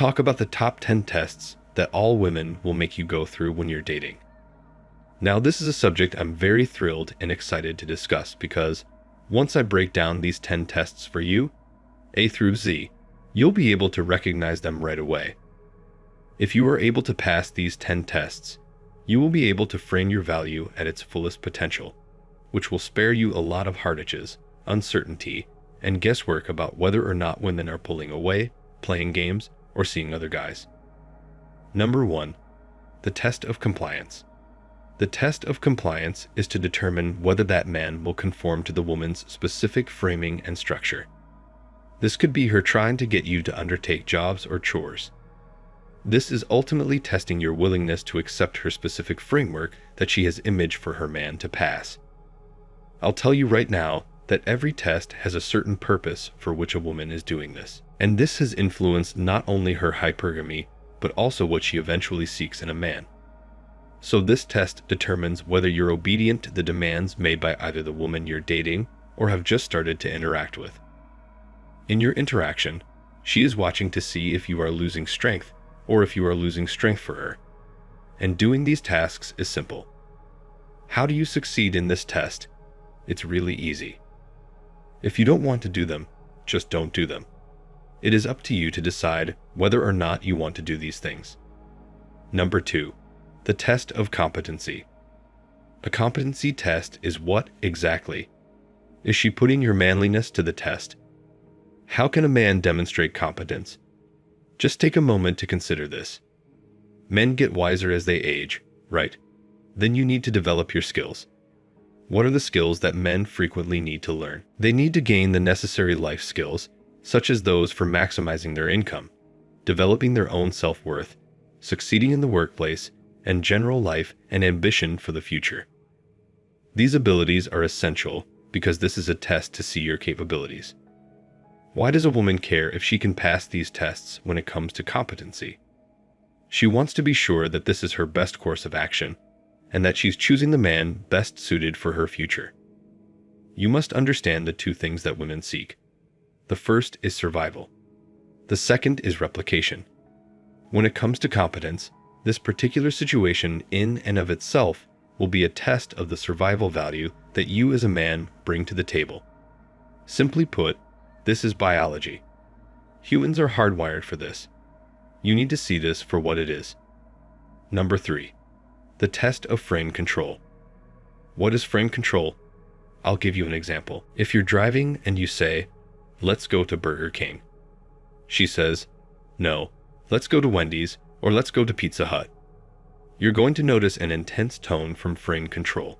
Talk about the top 10 tests that all women will make you go through when you're dating. Now, this is a subject I'm very thrilled and excited to discuss because once I break down these 10 tests for you, A through Z, you'll be able to recognize them right away. If you are able to pass these 10 tests, you will be able to frame your value at its fullest potential, which will spare you a lot of heartaches, uncertainty, and guesswork about whether or not women are pulling away, playing games, or seeing other guys. Number 1. The test of compliance. The test of compliance is to determine whether that man will conform to the woman's specific framing and structure. This could be her trying to get you to undertake jobs or chores. This is ultimately testing your willingness to accept her specific framework that she has imaged for her man to pass. I'll tell you right now that every test has a certain purpose for which a woman is doing this, and this has influenced not only her hypergamy, but also what she eventually seeks in a man. So this test determines whether you're obedient to the demands made by either the woman you're dating or have just started to interact with. In your interaction, she is watching to see if you are losing strength or if you are losing strength for her. And doing these tasks is simple. How do you succeed in this test? It's really easy. If you don't want to do them, just don't do them. It is up to you to decide whether or not you want to do these things. Number 2. The test of competency. A competency test is what exactly? Is she putting your manliness to the test? How can a man demonstrate competence? Just take a moment to consider this. Men get wiser as they age, right? Then you need to develop your skills. What are the skills that men frequently need to learn? They need to gain the necessary life skills, such as those for maximizing their income, developing their own self-worth, succeeding in the workplace, and general life and ambition for the future. These abilities are essential because this is a test to see your capabilities. Why does a woman care if she can pass these tests when it comes to competency? She wants to be sure that this is her best course of action and that she's choosing the man best suited for her future. You must understand the two things that women seek. The first is survival. The second is replication. When it comes to competence, this particular situation in and of itself will be a test of the survival value that you as a man bring to the table. Simply put, this is biology. Humans are hardwired for this. You need to see this for what it is. Number 3. The test of frame control. What is frame control? I'll give you an example. If you're driving and you say, "Let's go to Burger King," she says, "No, let's go to Wendy's or let's go to Pizza Hut." You're going to notice an intense tone from frame control.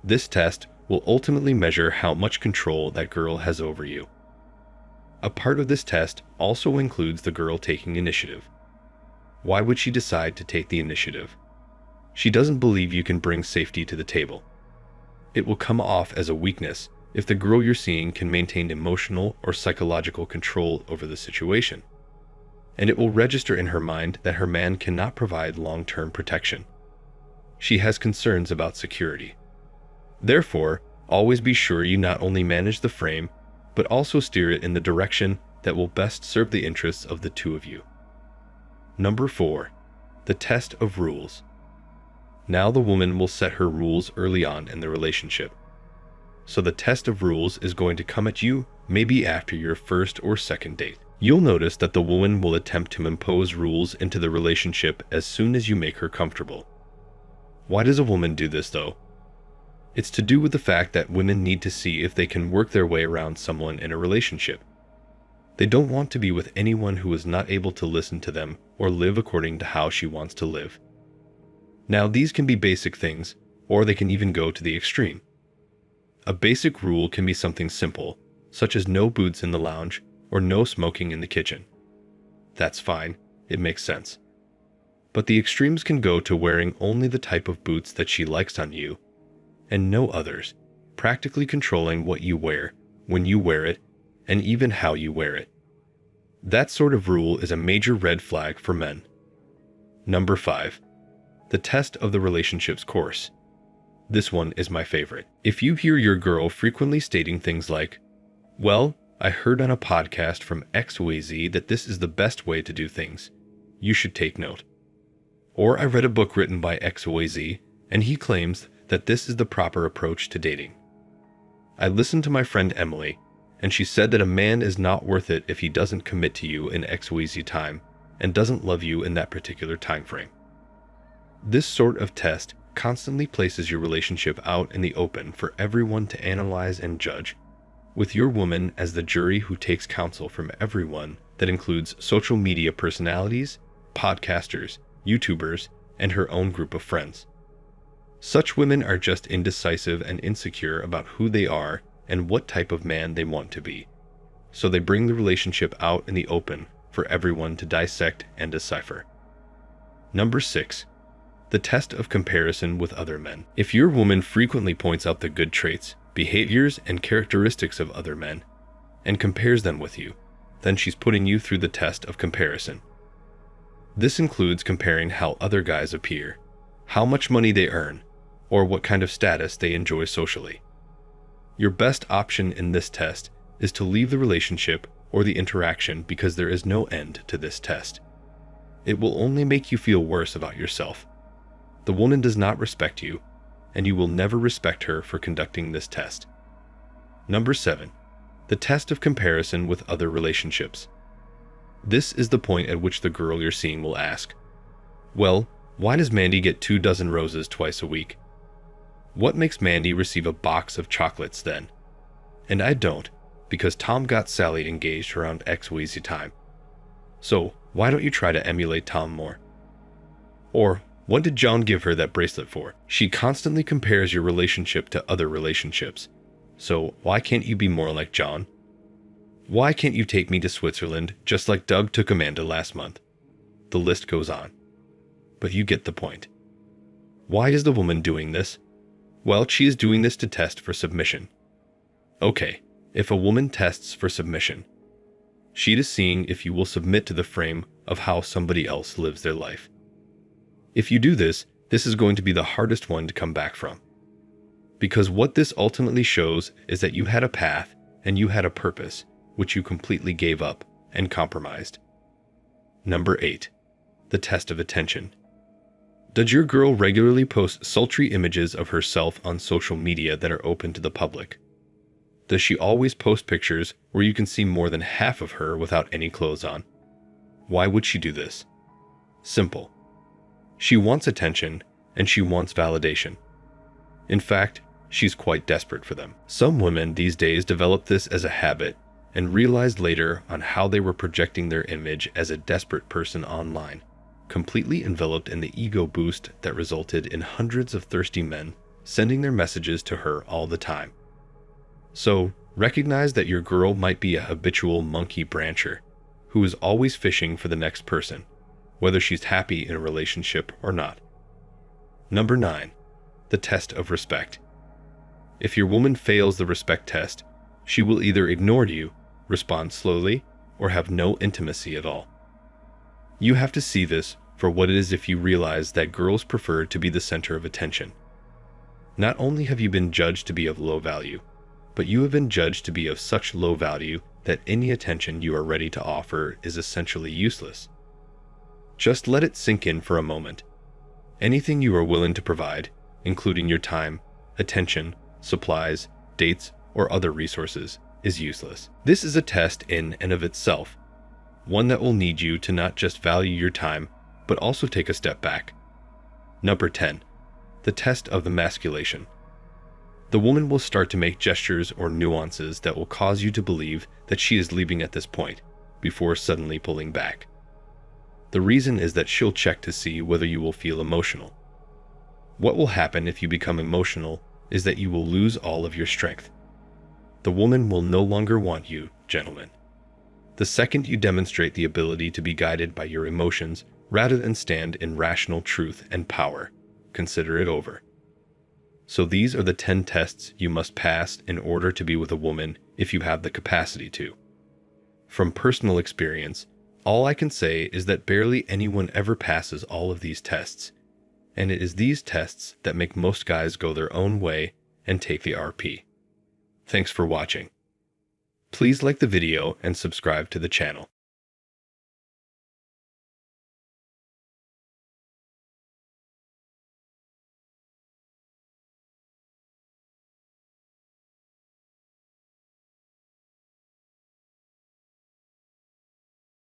This test will ultimately measure how much control that girl has over you. A part of this test also includes the girl taking initiative. Why would she decide to take the initiative? She doesn't believe you can bring safety to the table. It will come off as a weakness if the girl you're seeing can maintain emotional or psychological control over the situation. And it will register in her mind that her man cannot provide long-term protection. She has concerns about security. Therefore, always be sure you not only manage the frame, but also steer it in the direction that will best serve the interests of the two of you. Number 4. The test of rules. Now the woman will set her rules early on in the relationship. So the test of rules is going to come at you maybe after your first or second date. You'll notice that the woman will attempt to impose rules into the relationship as soon as you make her comfortable. Why does a woman do this though? It's to do with the fact that women need to see if they can work their way around someone in a relationship. They don't want to be with anyone who is not able to listen to them or live according to how she wants to live. Now, these can be basic things, or they can even go to the extreme. A basic rule can be something simple, such as no boots in the lounge or no smoking in the kitchen. That's fine, it makes sense. But the extremes can go to wearing only the type of boots that she likes on you, and no others, practically controlling what you wear, when you wear it, and even how you wear it. That sort of rule is a major red flag for men. Number 5. The test of the relationship's course. This one is my favorite. If you hear your girl frequently stating things like, "Well, I heard on a podcast from XYZ that this is the best way to do things. You should take note. Or I read a book written by XYZ, and he claims that this is the proper approach to dating. I listened to my friend Emily, and she said that a man is not worth it if he doesn't commit to you in XYZ time and doesn't love you in that particular time frame. This sort of test constantly places your relationship out in the open for everyone to analyze and judge, with your woman as the jury who takes counsel from everyone that includes social media personalities, podcasters, YouTubers, and her own group of friends. Such women are just indecisive and insecure about who they are and what type of man they want to be, so they bring the relationship out in the open for everyone to dissect and decipher. Number 6. The test of comparison with other men. If your woman frequently points out the good traits, behaviors, and characteristics of other men, and compares them with you, then she's putting you through the test of comparison. This includes comparing how other guys appear, how much money they earn, or what kind of status they enjoy socially. Your best option in this test is to leave the relationship or the interaction because there is no end to this test. It will only make you feel worse about yourself. The woman does not respect you, and you will never respect her for conducting this test. Number 7. The test of comparison with other relationships. This is the point at which the girl you're seeing will ask, well, why does Mandy get 24 roses twice a week? What makes Mandy receive a box of chocolates then? And I don't, because Tom got Sally engaged around XYZ time. So why don't you try to emulate Tom more? Or, what did John give her that bracelet for? She constantly compares your relationship to other relationships. So why can't you be more like John? Why can't you take me to Switzerland just like Doug took Amanda last month? The list goes on. But you get the point. Why is the woman doing this? Well, she is doing this to test for submission. Okay, if a woman tests for submission, she is seeing if you will submit to the frame of how somebody else lives their life. If you do this, this is going to be the hardest one to come back from. Because what this ultimately shows is that you had a path and you had a purpose, which you completely gave up and compromised. Number 8. The test of attention. Does your girl regularly post sultry images of herself on social media that are open to the public? Does she always post pictures where you can see more than half of her without any clothes on? Why would she do this? Simple. She wants attention and she wants validation. In fact, she's quite desperate for them. Some women these days develop this as a habit and realized later on how they were projecting their image as a desperate person online, completely enveloped in the ego boost that resulted in hundreds of thirsty men sending their messages to her all the time. So, recognize that your girl might be a habitual monkey brancher who is always fishing for the next person, whether she's happy in a relationship or not. Number 9. The test of respect. If your woman fails the respect test, she will either ignore you, respond slowly, or have no intimacy at all. You have to see this for what it is if you realize that girls prefer to be the center of attention. Not only have you been judged to be of low value, but you have been judged to be of such low value that any attention you are ready to offer is essentially useless. Just let it sink in for a moment. Anything you are willing to provide, including your time, attention, supplies, dates, or other resources, is useless. This is a test in and of itself, one that will need you to not just value your time, but also take a step back. Number 10. The test of emasculation. The woman will start to make gestures or nuances that will cause you to believe that she is leaving at this point, before suddenly pulling back. The reason is that she'll check to see whether you will feel emotional. What will happen if you become emotional is that you will lose all of your strength. The woman will no longer want you, gentlemen. The second you demonstrate the ability to be guided by your emotions rather than stand in rational truth and power, consider it over. So these are the 10 tests you must pass in order to be with a woman if you have the capacity to. From personal experience, all I can say is that barely anyone ever passes all of these tests, and it is these tests that make most guys go their own way and take the RP. Thanks for watching. Please like the video and subscribe to the channel.